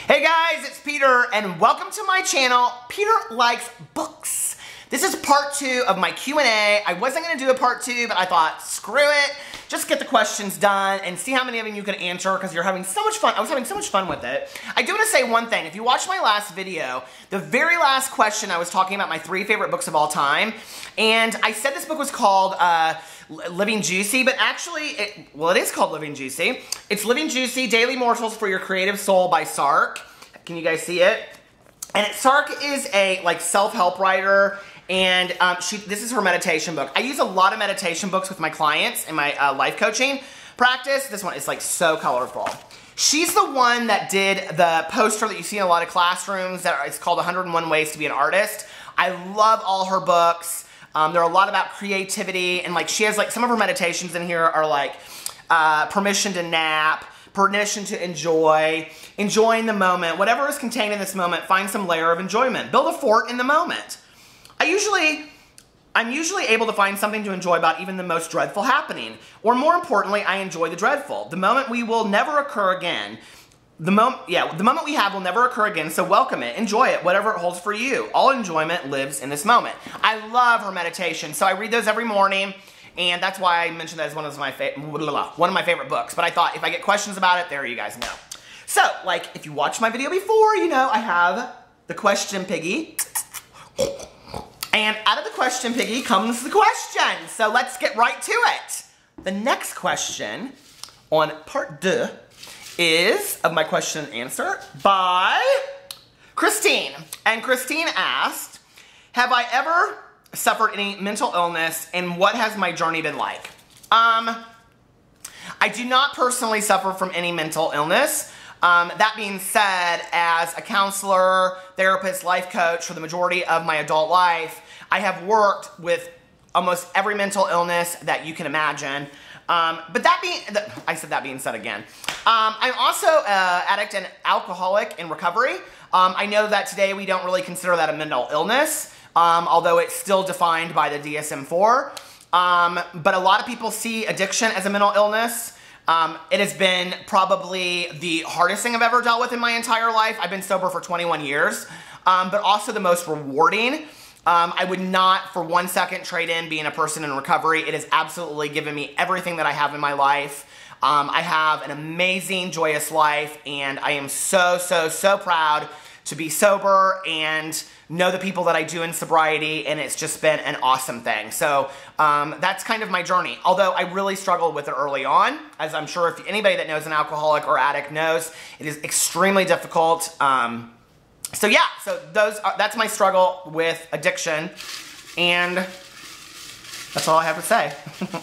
Hey guys, it's Peter and welcome to my channel, Peter Likes Books. This is part 2 of my Q&A. I wasn't going to do a part 2, but I thought, screw it. Just get the questions done and see how many of them you can answer because you're having so much fun. I was having so much fun with it. I do want to say one thing. If you watched my last video, the very last question I was talking about my 3 favorite books of all time. And I said this book was called Living Juicy, but actually, it is called Living Juicy. It's Living Juicy, Daily Morsels for Your Creative Soul by Sark. Can you guys see it? And Sark is a self-help writer. And this is her meditation book. I use a lot of meditation books with my clients in my life coaching practice. This one is so colorful. She's the one that did the poster that you see in a lot of classrooms. It's called 101 Ways to Be an Artist. I love all her books. They're a lot about creativity. And she has some of her meditations in here are permission to nap, permission to enjoy, enjoying the moment. Whatever is contained in this moment, find some layer of enjoyment. Build a fort in the moment. I'm usually able to find something to enjoy about even the most dreadful happening. Or more importantly, I enjoy the dreadful. The moment we will never occur again. The moment we have will never occur again, so welcome it, enjoy it, whatever it holds for you. All enjoyment lives in this moment. I love her meditation, so I read those every morning, and that's why I mentioned that as one of my favorite books. But I thought if I get questions about it, there you guys know. So, if you watched my video before, you know I have the question piggy. And out of the question piggy comes the question. So let's get right to it. The next question on part 2 is of my question and answer by Christine. And Christine asked, have I ever suffered any mental illness and what has my journey been like? I do not personally suffer from any mental illness. That being said, as a counselor, therapist, life coach for the majority of my adult life, I have worked with almost every mental illness that you can imagine. But that being said again, I'm also an addict and alcoholic in recovery. I know that today we don't really consider that a mental illness, although it's still defined by the DSM-4. But a lot of people see addiction as a mental illness. It has been probably the hardest thing I've ever dealt with in my entire life. I've been sober for 21 years, but also the most rewarding. I would not for 1 second trade in being a person in recovery. It has absolutely given me everything that I have in my life. I have an amazing, joyous life, and I am so, so, so proud to be sober and know the people that I do in sobriety, and it's just been an awesome thing. So that's kind of my journey. Although I really struggled with it early on, as I'm sure if anybody that knows an alcoholic or addict knows, it is extremely difficult. So yeah, that's my struggle with addiction, and that's all I have to say.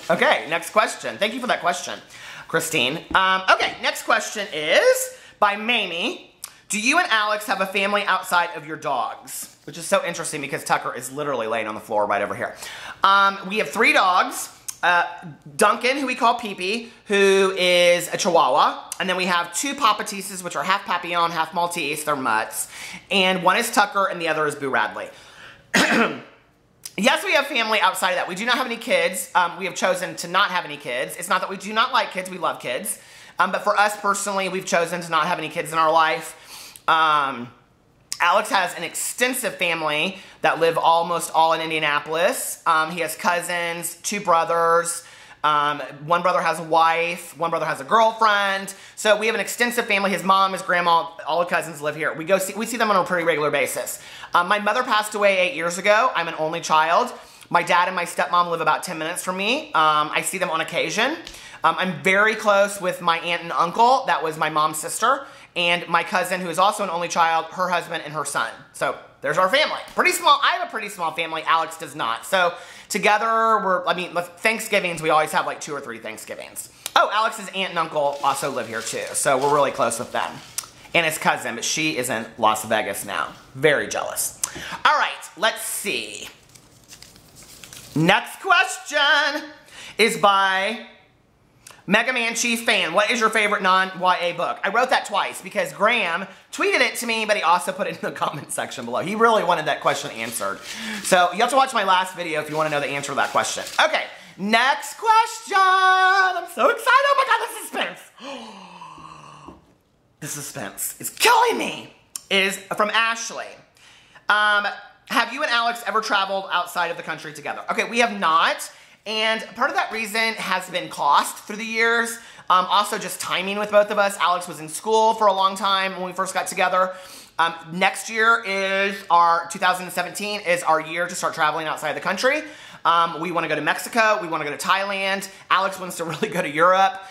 Okay, next question. Thank you for that question, Christine. Okay, next question is by Mamie. Do you and Alex have a family outside of your dogs? Which is so interesting because Tucker is literally laying on the floor right over here. We have 3 dogs. Duncan, who we call Pee-Pee, who is a Chihuahua. And then we have 2 Papateases, which are half Papillon, half Maltese. They're mutts. And one is Tucker, and the other is Boo Radley. Yes, we have family outside of that. We do not have any kids. We have chosen to not have any kids. It's not that we do not like kids. We love kids. But for us personally, we've chosen to not have any kids in our life. Alex has an extensive family that live almost all in Indianapolis. He has cousins, 2 brothers. One brother has a wife. One brother has a girlfriend. So we have an extensive family. His mom, his grandma, all the cousins live here. We see them on a pretty regular basis. My mother passed away 8 years ago. I'm an only child. My dad and my stepmom live about 10 minutes from me. I see them on occasion. I'm very close with my aunt and uncle. That was my mom's sister. And my cousin, who is also an only child, her husband and her son. So there's our family. Pretty small. I have a pretty small family. Alex does not. So together, Thanksgivings, we always have 2 or 3 Thanksgivings. Oh, Alex's aunt and uncle also live here too. So we're really close with them. And his cousin, but she is in Las Vegas now. Very jealous. All right, let's see. Next question is by Mega Man Chief Fan. What is your favorite non-YA book? I wrote that twice because Graham tweeted it to me, but he also put it in the comment section below. He really wanted that question answered. So you have to watch my last video if you want to know the answer to that question. Okay, next question. I'm so excited. Oh my God, the suspense. the suspense is killing me, is from Ashley. Have you and Alex ever traveled outside of the country together? Okay, we have not, and part of that reason has been cost through the years. Also just timing with both of us. Alex was in school for a long time when we first got together. Next year is 2017 is our year to start traveling outside the country. We want to go to Mexico. We want to go to Thailand. Alex wants to really go to Europe.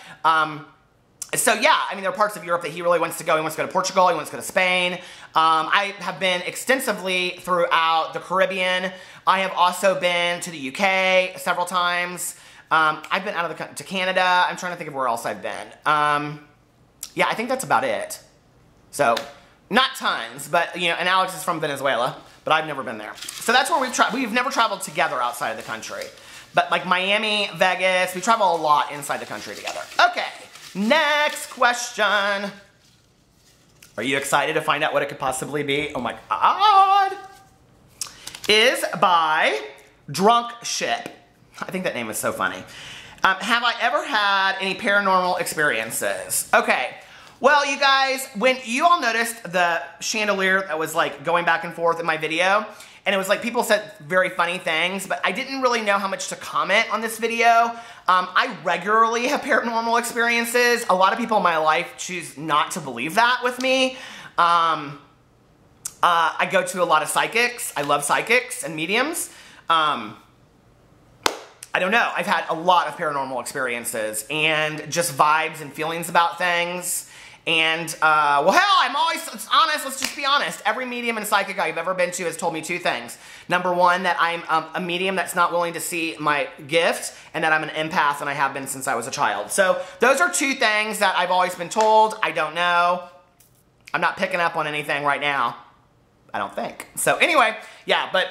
So yeah, I mean, there are parts of Europe that he really wants to go. He wants to go to Portugal. He wants to go to Spain. I have been extensively throughout the Caribbean. I have also been to the UK several times. I've been out of the country to Canada. I'm trying to think of where else I've been. Yeah, I think that's about it. So, not tons, but, you know, and Alex is from Venezuela, but I've never been there. So that's where we've never traveled together outside of the country. But like Miami, Vegas, we travel a lot inside the country together. Okay. Next question. Are you excited to find out what it could possibly be? Oh my God. Is by Drunk Ship. I think that name is so funny. Have I ever had any paranormal experiences? Okay. Well, you guys, when you all noticed the chandelier that was like going back and forth in my video, and it was like people said very funny things, but I didn't really know how much to comment on this video. I regularly have paranormal experiences. A lot of people in my life choose not to believe that with me. I go to a lot of psychics. I love psychics and mediums. I don't know. I've had a lot of paranormal experiences and just vibes and feelings about things. And, well, hell, I'm always honest. Let's just be honest. Every medium and psychic I've ever been to has told me two things. Number one, that I'm a medium that's not willing to see my gift, and that I'm an empath, and I have been since I was a child. So those are two things that I've always been told. I don't know. I'm not picking up on anything right now. I don't think. So anyway, yeah, but,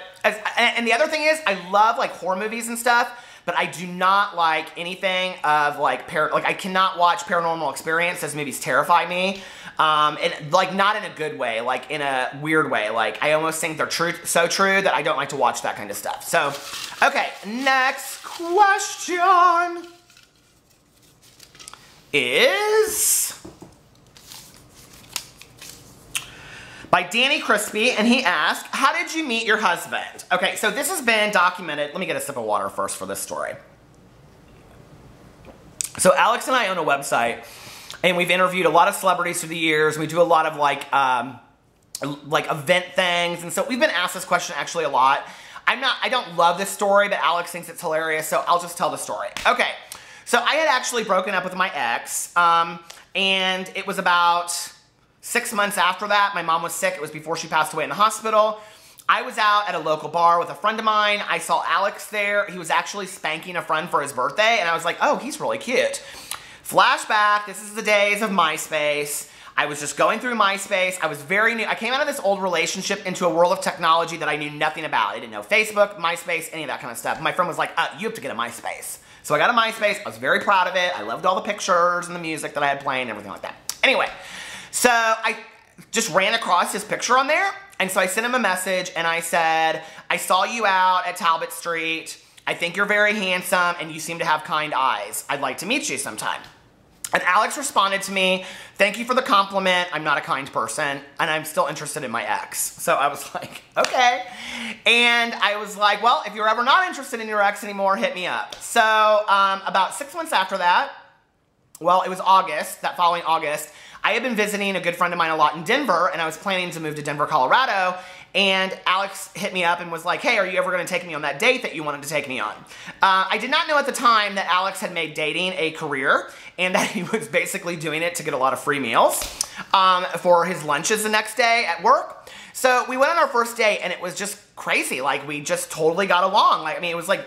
and the other thing is, I love, like, horror movies and stuff. But I do not like anything of like I cannot watch Paranormal Experiences. Those movies terrify me, and like not in a good way, like in a weird way. Like I almost think they're so true that I don't like to watch that kind of stuff. So, okay, next question is by Danny Crispy, and he asked, how did you meet your husband? Okay, so this has been documented. Let me get a sip of water first for this story. So Alex and I own a website, and we've interviewed a lot of celebrities through the years. We do a lot of like event things, and so we've been asked this question actually a lot. I don't love this story, but Alex thinks it's hilarious, so I'll just tell the story. Okay, so I had actually broken up with my ex, and it was about 6 months after that. My mom was sick. It was before she passed away in the hospital. I was out at a local bar with a friend of mine. I saw Alex there. He was actually spanking a friend for his birthday, and I was like, oh, he's really cute. Flashback, this is the days of MySpace. I was just going through MySpace. I was very new. I came out of this old relationship into a world of technology that I knew nothing about. I didn't know Facebook, MySpace, any of that kind of stuff. My friend was like, you have to get a MySpace. So I got a MySpace. I was very proud of it. I loved all the pictures and the music that I had playing and everything like that. Anyway, so I just ran across his picture on there, and so I sent him a message, and I said, I saw you out at Talbot Street. I think you're very handsome, and you seem to have kind eyes. I'd like to meet you sometime. And Alex responded to me, thank you for the compliment. I'm not a kind person, and I'm still interested in my ex. So I was like, okay. And I was like, well, if you're ever not interested in your ex anymore, hit me up. So about 6 months after that, well, it was August, that following August, I had been visiting a good friend of mine a lot in Denver, and I was planning to move to Denver, Colorado, and Alex hit me up and was like, hey, are you ever going to take me on that date that you wanted to take me on? I did not know at the time that Alex had made dating a career, and that he was basically doing it to get a lot of free meals for his lunches the next day at work. So we went on our first date, and it was just crazy. Like, we just totally got along. Like, I mean, it was like,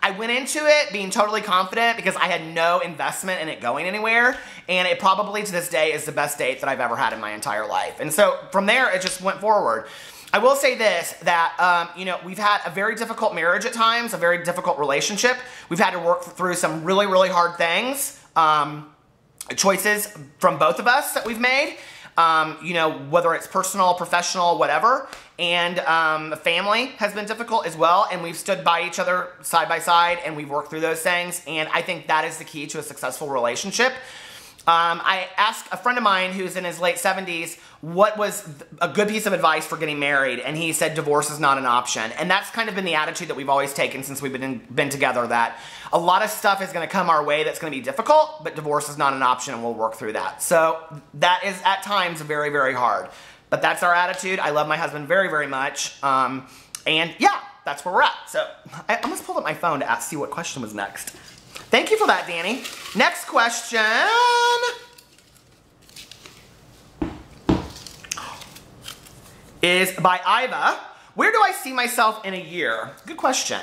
I went into it being totally confident because I had no investment in it going anywhere, and it probably to this day is the best date that I've ever had in my entire life. And so from there, it just went forward. I will say this, that, you know, we've had a very difficult marriage at times, a very difficult relationship. We've had to work through some really, really hard things, choices from both of us that we've made. You know, whether it's personal, professional, whatever. And the family has been difficult as well, and we've stood by each other side by side, and we've worked through those things, and I think that is the key to a successful relationship. I asked a friend of mine who's in his late 70s what was a good piece of advice for getting married, and he said divorce is not an option. And that's kind of been the attitude that we've always taken since we've been together, that a lot of stuff is going to come our way that's going to be difficult, but divorce is not an option, and we'll work through that. So that is at times very, very hard. But that's our attitude. I love my husband very, very much. And yeah, that's where we're at. So I almost pulled up my phone to see what question was next. Thank you for that, Danny. Next question is by Iva. Where do I see myself in a year? Good question.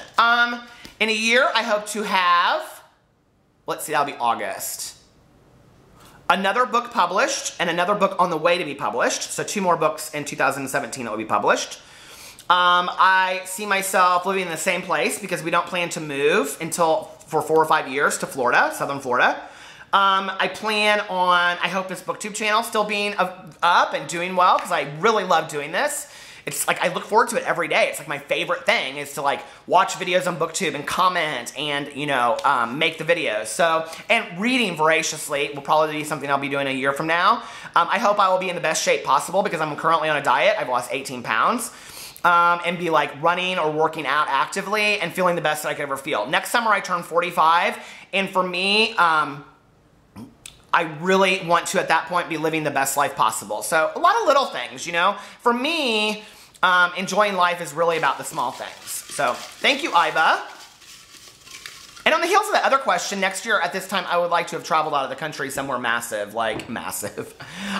In a year, I hope to have, let's see, that'll be August. Another book published and another book on the way to be published. So 2 more books in 2017 that will be published. I see myself living in the same place because we don't plan to move for 4 or 5 years to Florida, Southern Florida. I plan on, I hope this booktube channel still being up and doing well, because I really love doing this. It's like, I look forward to it every day. It's like my favorite thing is to like watch videos on booktube and comment and, you know, make the videos. So, and reading voraciously will probably be something I'll be doing a year from now. I hope I will be in the best shape possible because I'm currently on a diet. I've lost 18 pounds. And be like running or working out actively and feeling the best that I could ever feel. Next summer I turn 45, and for me, I really want to, at that point, be living the best life possible. So a lot of little things, you know. For me, enjoying life is really about the small things. So thank you, Iva. And on the heels of the other question, next year at this time, I would like to have traveled out of the country somewhere massive, like massive.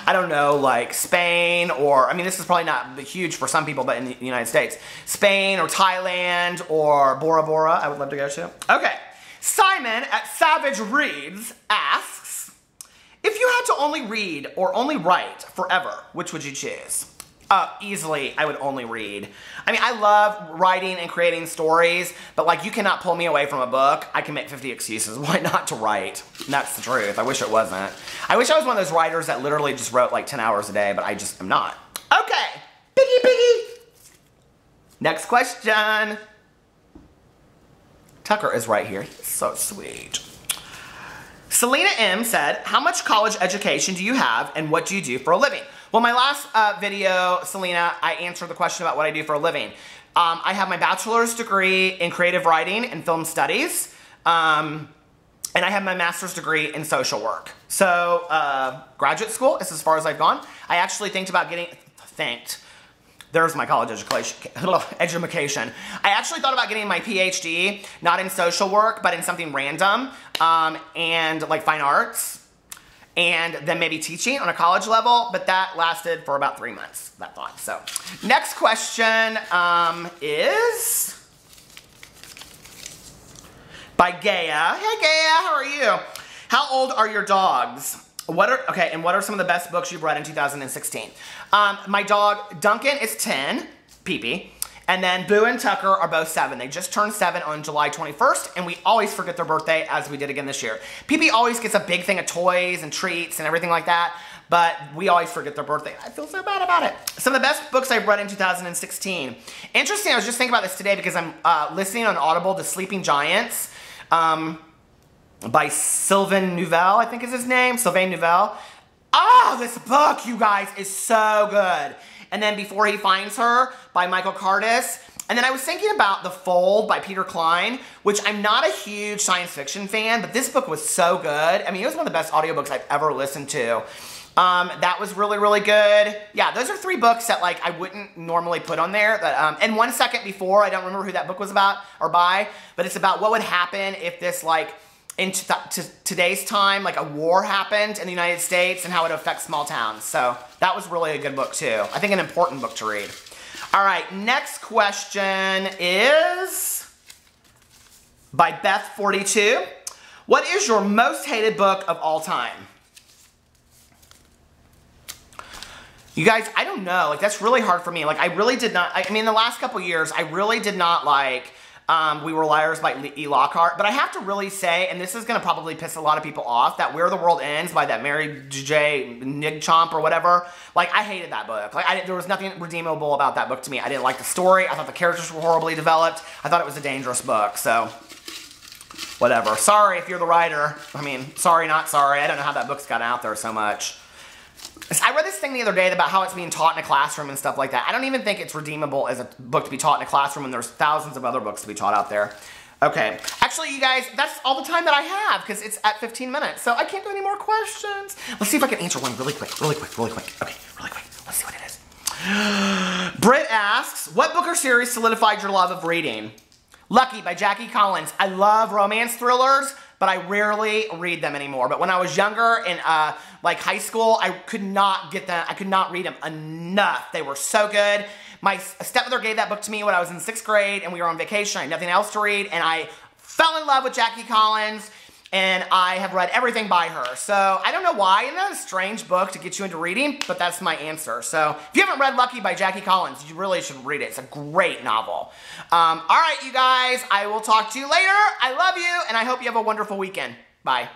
I don't know, like Spain or, I mean, this is probably not huge for some people, but in the United States. Spain or Thailand or Bora Bora, I would love to go to. Okay, Simon at Savage Reads asks, if you had to only read or only write forever, which would you choose? Easily, I would only read. I mean, I love writing and creating stories, but like, you cannot pull me away from a book. I can make 50 excuses why not to write. And that's the truth. I wish it wasn't. I wish I was one of those writers that literally just wrote like 10 hours a day, but I just am not. Okay, piggy. Next question. Tucker is right here. He's so sweet. Selena M said, how much college education do you have and what do you do for a living? Well, my last video, Selena, I answered the question about what I do for a living. I have my bachelor's degree in creative writing and film studies, and I have my master's degree in social work. So, graduate school is as far as I've gone. I actually there's my college education. I actually thought about getting my PhD, not in social work, but in something random, and like fine arts. And then maybe teaching on a college level, but that lasted for about 3 months, that thought. So, next question is by Gaia. Hey Gaia, how are you? How old are your dogs? And what are some of the best books you've read in 2016? My dog Duncan is 10, Pee-Pee. And then Boo and Tucker are both 7. They just turned 7 on July 21st, and we always forget their birthday, as we did again this year. Pee-Pee always gets a big thing of toys and treats and everything like that, but we always forget their birthday. I feel so bad about it. Some of the best books I've read in 2016. Interesting, I was just thinking about this today because I'm listening on Audible to Sleeping Giants by Sylvain Neuvel, I think is his name, Sylvain Neuvel. Oh, this book, you guys, is so good. And then Before He Finds Her by Michael Curtis. And then I was thinking about The Fold by Peter Klein, which I'm not a huge science fiction fan, but this book was so good. I mean, it was one of the best audiobooks I've ever listened to. That was really, really good. Yeah, those are 3 books that like I wouldn't normally put on there. That, and 1 second before, I don't remember who that book was about or by, but it's about what would happen if this like, in today's time, like a war happened in the United States and how it affects small towns. So that was really a good book too. I think an important book to read. All right, next question is by Beth42. What is your most hated book of all time? You guys, I don't know. Like, that's really hard for me. Like, I really did not, I mean, the last couple years, I really did not like We Were Liars by E. Lockhart, but I have to really say, and this is going to probably piss a lot of people off, that Where the World Ends by that Mary J. Nigchomp or whatever, like, I hated that book. Like, there was nothing redeemable about that book to me. I didn't like the story. I thought the characters were horribly developed. I thought it was a dangerous book, so whatever. Sorry if you're the writer. I mean, sorry, not sorry. I don't know how that book's gotten out there so much. I read this thing the other day about how it's being taught in a classroom and stuff like that. I don't even think it's redeemable as a book to be taught in a classroom when there's thousands of other books to be taught out there. Okay. Actually, you guys, that's all the time that I have because it's at 15 minutes. So I can't do any more questions. Let's see if I can answer one really quick. Okay, really quick. Let's see what it is. Britt asks, what book or series solidified your love of reading? Lucky by Jackie Collins. I love romance thrillers, but I rarely read them anymore. But when I was younger in like high school, I could not get them. I could not read them enough. They were so good. My stepmother gave that book to me when I was in 6th grade, and we were on vacation. I had nothing else to read, and I fell in love with Jackie Collins, and I have read everything by her. So I don't know why. Isn't that a strange book to get you into reading? But that's my answer. So if you haven't read Lucky by Jackie Collins, you really should read it. It's a great novel. All right, you guys. I will talk to you later. I love you, and I hope you have a wonderful weekend. Bye.